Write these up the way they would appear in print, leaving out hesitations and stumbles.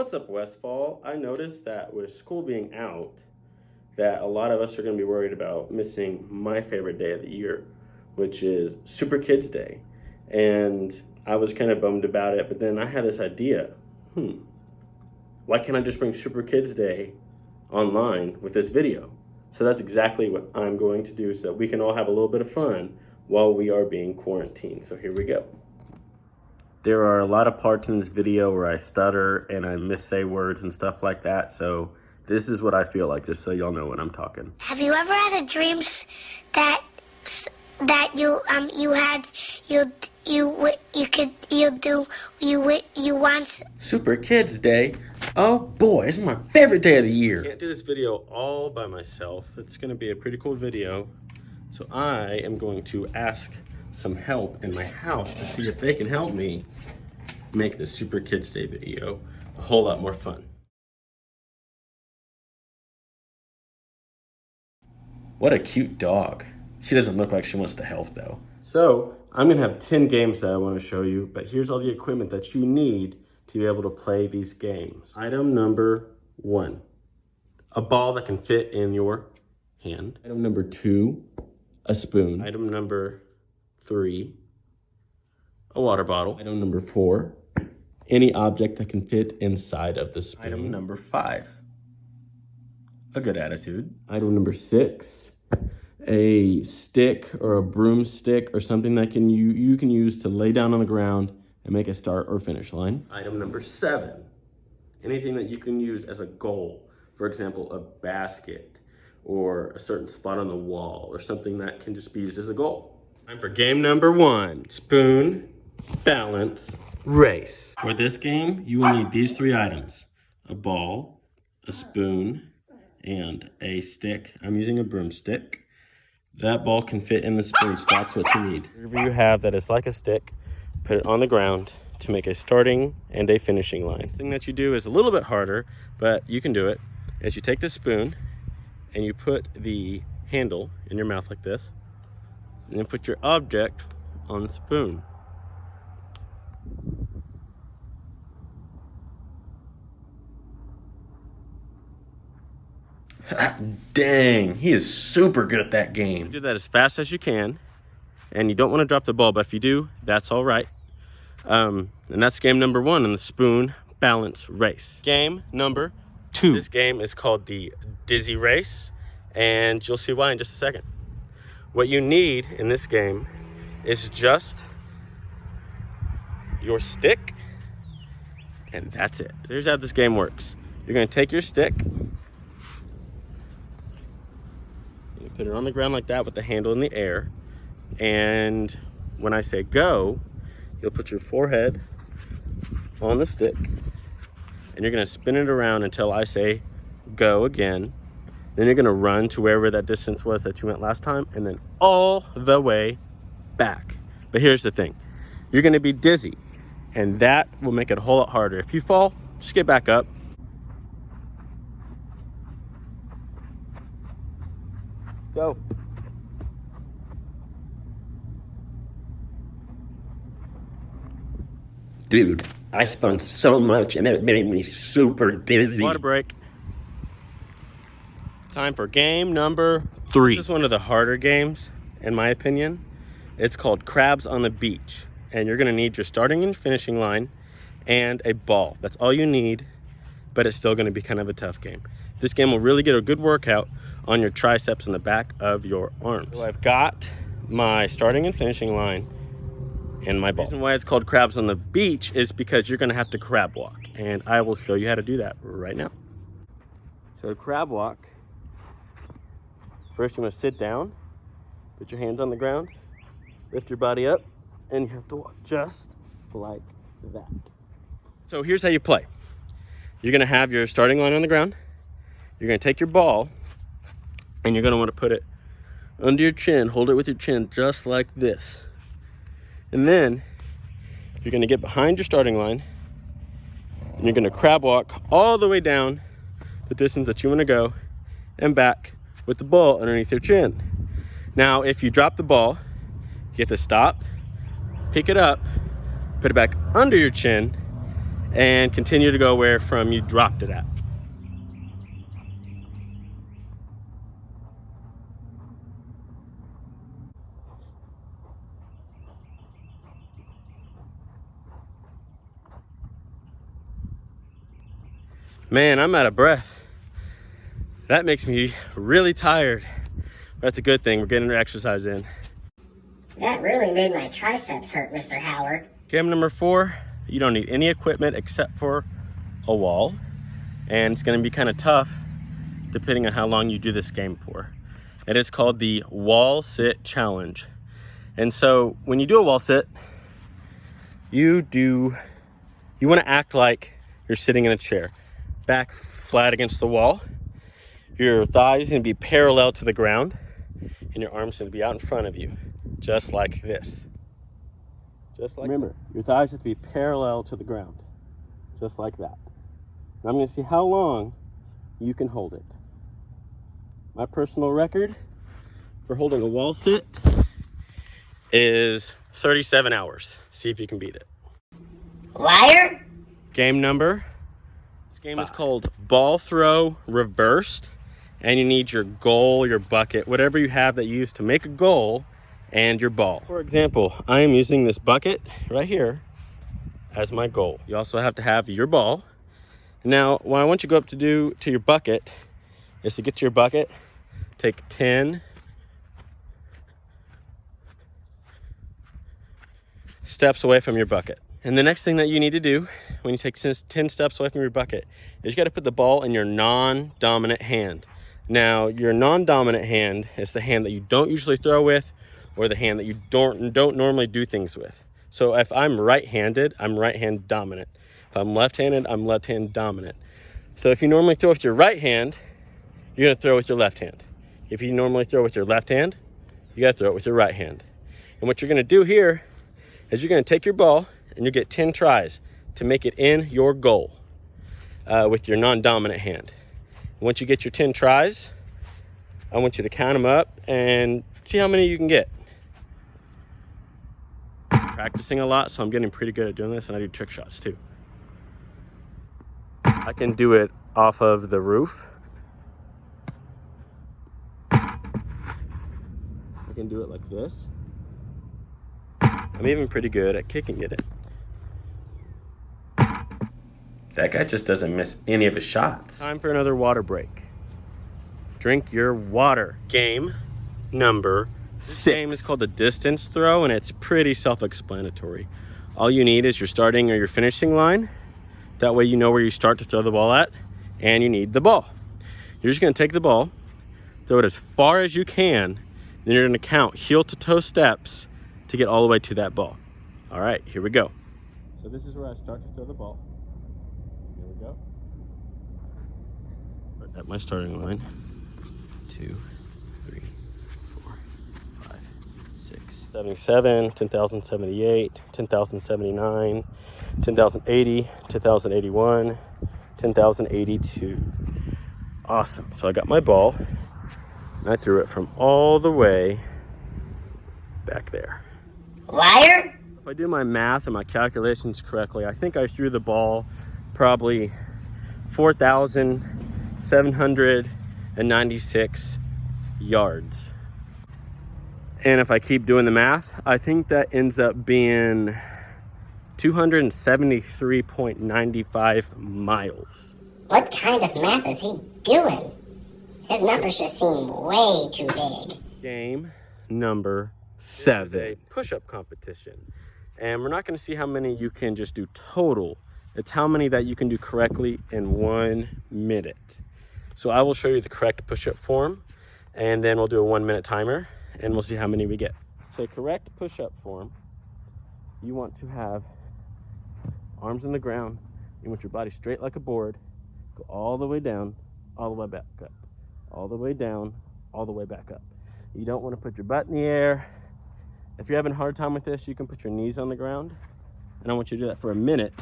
What's up, Westfall? I noticed that with school being out, that a lot of us are going to be worried about missing my favorite day of the year, which is Super Kids Day. And I was kind of bummed about it, but then I had this idea. Why can't I just bring Super Kids Day online with this video? So that's exactly what I'm going to do so that we can all have a little bit of fun while we are being quarantined. So here we go. There are a lot of parts in this video where I stutter and I missay words and stuff like that. So this is what I feel like, just so y'all know when I'm talking. Have you ever had a dream that you once? Super Kids Day. Oh boy, this is my favorite day of the year. I can't do this video all by myself. It's gonna be a pretty cool video. So I am going to ask some help in my house to see if they can help me make the Super Kids Day video a whole lot more fun. What a cute dog. She doesn't look like she wants to help though. So I'm gonna have 10 games that I wanna show you, but here's all the equipment that you need to be able to play these games. Item number 1, a ball that can fit in your hand. Item number 2, a spoon. Item number 3, a water bottle. Item number 4, any object that can fit inside of the spoon. Item number 5, a good attitude. Item number 6, a stick or a broomstick or something that you can use to lay down on the ground and make a start or finish line. Item number 7, anything that you can use as a goal. For example, a basket or a certain spot on the wall or something that can just be used as a goal. Time for game number 1, spoon, balance, race. For this game, you will need these 3 items: a ball, a spoon, and a stick. I'm using a broomstick. That ball can fit in the spoon, so that's what you need. Whatever you have that is like a stick, put it on the ground to make a starting and a finishing line. The thing that you do is a little bit harder, but you can do it, is you take the spoon and you put the handle in your mouth like this, and then put your object on the spoon. Dang, he is super good at that game. Do that as fast as you can, and you don't want to drop the ball, but if you do, that's all right. And that's game number 1 in the spoon balance race. Game number 2. This game is called the Dizzy Race, and you'll see why in just a second. What you need in this game is just your stick, and that's it. Here's how this game works. You're gonna take your stick, you put it on the ground like that with the handle in the air, and when I say go, you'll put your forehead on the stick, and you're gonna spin it around until I say go again. Then you're gonna run to wherever that distance was that you went last time, and then all the way back. But here's the thing, you're gonna be dizzy, and that will make it a whole lot harder. If you fall, just get back up. Go. Dude, I spun so much and it made me super dizzy. Water break. Time for game number 3. This is one of the harder games, in my opinion. It's called Crabs on the Beach. And you're gonna need your starting and finishing line and a ball. That's all you need, but it's still gonna be kind of a tough game. This game will really get a good workout on your triceps and the back of your arms. So I've got my starting and finishing line and my ball. The reason why it's called Crabs on the Beach is because you're gonna have to crab walk, and I will show you how to do that right now. So crab walk, first you wanna sit down, put your hands on the ground, lift your body up, and you have to walk just like that. So here's how you play. You're gonna have your starting line on the ground, you're gonna take your ball, and you're gonna wanna put it under your chin, hold it with your chin just like this. And then you're gonna get behind your starting line, and you're gonna crab walk all the way down the distance that you wanna go and back with the ball underneath your chin. Now, if you drop the ball, you have to stop, pick it up, put it back under your chin, and continue to go where from you dropped it at. Man, I'm out of breath. That makes me really tired. That's a good thing. We're getting our exercise in. That really made my triceps hurt, Mr. Howard. Game number 4, you don't need any equipment except for a wall. And it's gonna be kind of tough depending on how long you do this game for. It is called the wall sit challenge. And so when you do a wall sit, you wanna act like you're sitting in a chair. Back flat against the wall. Your thighs gonna be parallel to the ground and your arms gonna be out in front of you, just like this. Just like Remember, your thighs have to be parallel to the ground, just like that. And I'm gonna see how long you can hold it. My personal record for holding a wall sit is 37 hours. See if you can beat it. Liar? Game number. This game is called ball throw reversed. And you need your goal, your bucket, whatever you have that you use to make a goal, and your ball. For example, I am using this bucket right here as my goal. You also have to have your ball. Now, what I want you to go up to your bucket is to get to your bucket, take 10 steps away from your bucket. And the next thing that you need to do when you take 10 steps away from your bucket is you got to put the ball in your non-dominant hand. Now, your non-dominant hand is the hand that you don't usually throw with, or the hand that you don't normally do things with. So if I'm right-handed, I'm right-hand dominant. If I'm left-handed, I'm left-hand dominant. So if you normally throw with your right hand, you're gonna throw with your left hand. If you normally throw with your left hand, you gotta throw it with your right hand. And what you're gonna do here is you're gonna take your ball and you get 10 tries to make it in your goal with your non-dominant hand. Once you get your 10 tries, I want you to count them up and see how many you can get. I'm practicing a lot, so I'm getting pretty good at doing this, and I do trick shots too. I can do it off of the roof. I can do it like this. I'm even pretty good at kicking it in. That guy just doesn't miss any of his shots. Time for another water break. Drink your water. Game number 6. This game is called the distance throw, and it's pretty self-explanatory. All you need is your starting or your finishing line. That way you know where you start to throw the ball at, and you need the ball. You're just gonna take the ball, throw it as far as you can, then you're gonna count heel to toe steps to get all the way to that ball. All right, here we go. So this is where I start to throw the ball. Here we go. At my starting line. 2, 3, 4, 5, 6, 77, 10,078, 10,079, 10,080, 10,081, 10,082. Awesome. So I got my ball and I threw it from all the way back there. Liar? If I do my math and my calculations correctly, I think I threw the ball probably 4,796 yards. And if I keep doing the math, I think that ends up being 273.95 miles. What kind of math is he doing? His numbers just seem way too big. Game number 7. A push-up competition. And we're not going to see how many you can just do total. It's how many that you can do correctly in 1 minute. So I will show you the correct push-up form, and then we'll do a 1-minute timer, and we'll see how many we get. So correct push-up form, you want to have arms on the ground. You want your body straight like a board. Go all the way down, all the way back up. All the way down, all the way back up. You don't want to put your butt in the air. If you're having a hard time with this, you can put your knees on the ground. And I want you to do that for a minute.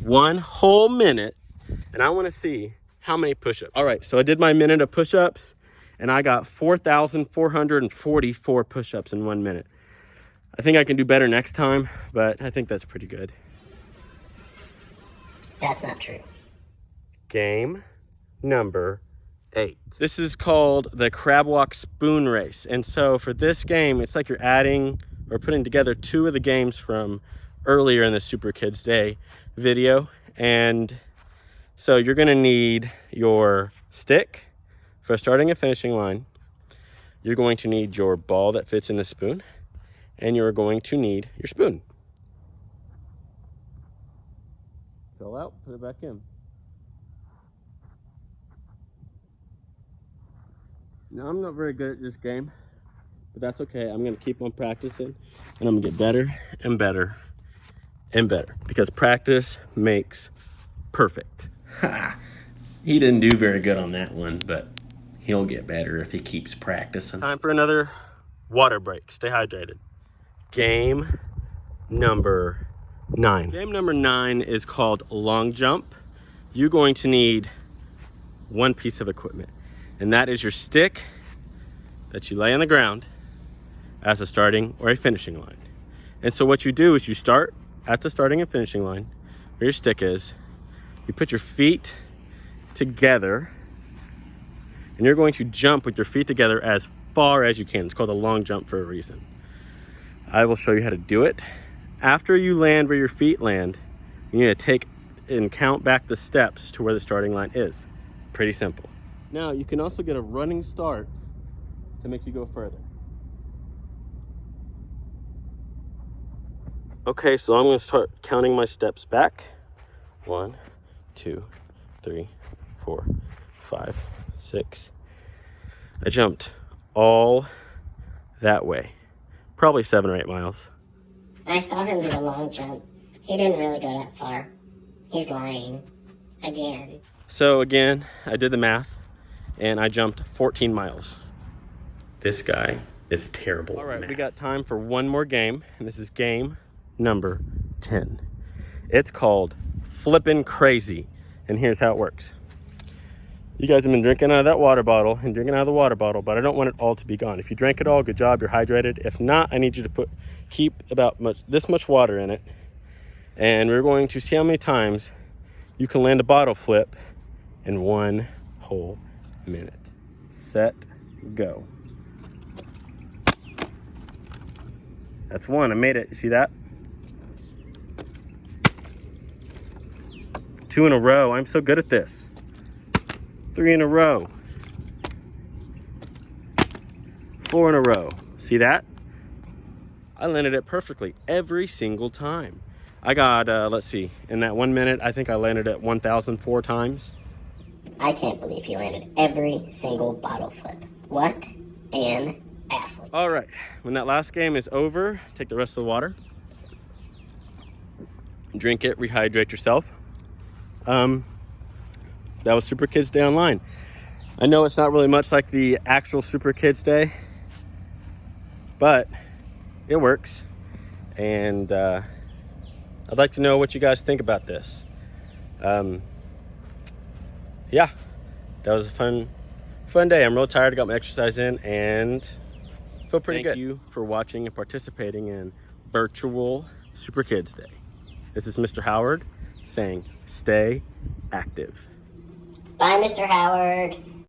1 whole minute. And I want to see how many push-ups. All right, so I did my minute of push-ups, and I got 4,444 push-ups in 1 minute. I think I can do better next time, but I think that's pretty good. That's not true. Game number 8. This is called the crab walk spoon race. And so for this game, it's like you're adding or putting together 2 of the games from earlier in the Super Kids Day video. And so you're gonna need your stick for starting and finishing line. You're going to need your ball that fits in the spoon, and you're going to need your spoon. Fill out, put it back in. Now, I'm not very good at this game, but that's okay. I'm gonna keep on practicing, and I'm gonna get better and better and better, because practice makes perfect. Ha! He didn't do very good on that one, but he'll get better if he keeps practicing. Time for another water break. Stay hydrated. Game number 9. Game number 9 is called long jump. You're going to need one piece of equipment, and that is your stick that you lay on the ground as a starting or a finishing line. And so what you do is you start at the starting and finishing line where your stick is. You put your feet together, and you're going to jump with your feet together as far as you can. It's called a long jump for a reason. I will show you how to do it. After you land where your feet land, you need to take and count back the steps to where the starting line is. Pretty simple. Now, you can also get a running start to make you go further. Okay, so I'm gonna start counting my steps back. 1, 2, 3, 4, 5, 6. I jumped all that way. Probably 7 or 8 miles. I saw him do the long jump. He didn't really go that far. He's lying. Again. So again, I did the math, and I jumped 14 miles. This guy is terrible. All right, we got time for one more game, and this is game number 10. It's called Flippin' Crazy, and here's how it works. You guys have been drinking out of that water bottle and drinking out of the water bottle, but I don't want it all to be gone. If you drank it all, good job, you're hydrated. If not, I need you to keep about this much water in it, and we're going to see how many times you can land a bottle flip in 1 whole minute. Set, go. That's 1, I made it, you see that? 2 in a row, I'm so good at this. 3 in a row. 4 in a row. See that? I landed it perfectly every single time. I got, let's see, in that 1 minute, I think I landed it 1,004 times. I can't believe he landed every single bottle flip. What an athlete. All right, when that last game is over, take the rest of the water. Drink it, rehydrate yourself. That was Super Kids Day Online. I know it's not really much like the actual Super Kids Day, but it works. And I'd like to know what you guys think about this. Yeah, that was a fun day. I'm real tired. I got my exercise in and feel pretty good. Thank you for watching and participating in virtual Super Kids Day. This is Mr. Howard saying, stay active. Bye, Mr. Howard.